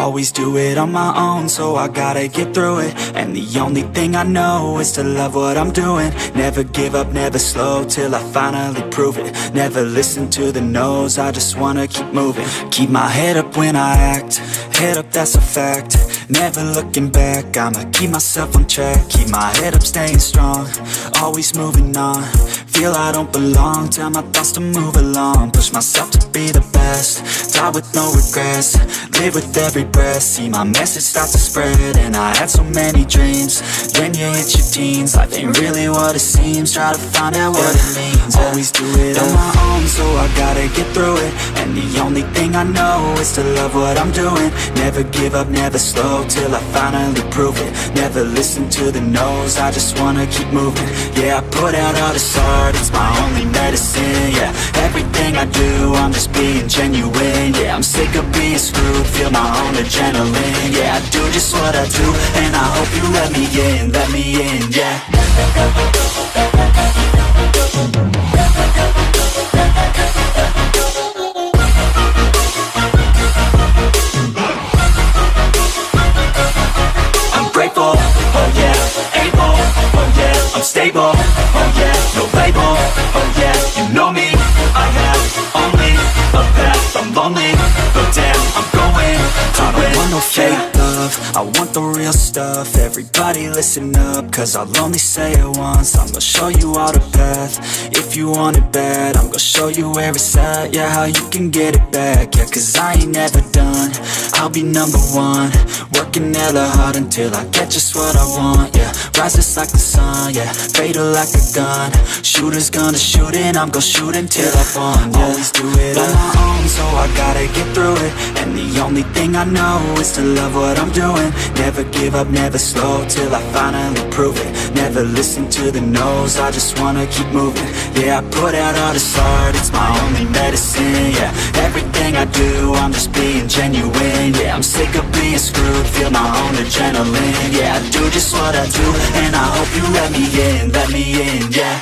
Always do it on my own, so I gotta get through it. And the only thing I know is to love what I'm doing. Never give up, never slow, till I finally prove it. Never listen to the no's, I just wanna keep moving. Keep my head up when I act, head up, that's a fact. Never looking back, I'ma keep myself on track. Keep my head up, staying strong, always moving on. Feel I don't belong, tell my thoughts to move along. Push myself to be the best, die with no regrets. Live with every breath, see my message start to spread. And I had so many dreams, then you hit your teens. Life ain't really what it seems, try to find out what it means. Always do it on my own, so I gotta get through it. And the only thing I know is to love what I'm doing. Never give up, never slow, till I finally prove it. Never listen to the no's, I just wanna keep moving. Yeah, I put out all this art, it's my only medicine. Yeah, everything I do, I'm just being genuine. Yeah, I'm sick of being screwed, feel my own adrenaline. Yeah, I do just what I do, and I hope you let me in, yeah. I'm grateful, oh yeah, able, oh yeah, I'm stable, oh yeah, no label, oh yeah, you know me, I have only a path, I'm lonely, but damn, I'm going to win. I don't want no fake love, I want the real stuff. Everybody listen up, cause I'll only say it once. I'm gonna show you all the path, if you want it bad. I'm gonna show you where it's at, yeah, how you can get it back. Yeah, cause I ain't never done, I'll be number one. Working hella hard until I get just what I want, yeah. Rises like the sun, yeah, fatal like a gun. Shooter's gonna shoot and I'm gonna shoot until I fall, yeah. Always do it on my own, so I gotta get through it. And the only thing I know is to love what I'm doing. Never give up, never slow, till I finally prove it. Never listen to the no's, I just wanna keep moving. Yeah, I put out all this art, it's my only medicine. Yeah, everything I do, I'm just being genuine. Yeah, I'm sick of being screwed, feel my own adrenaline. Yeah, I do just what I do, and I hope you let me in, yeah.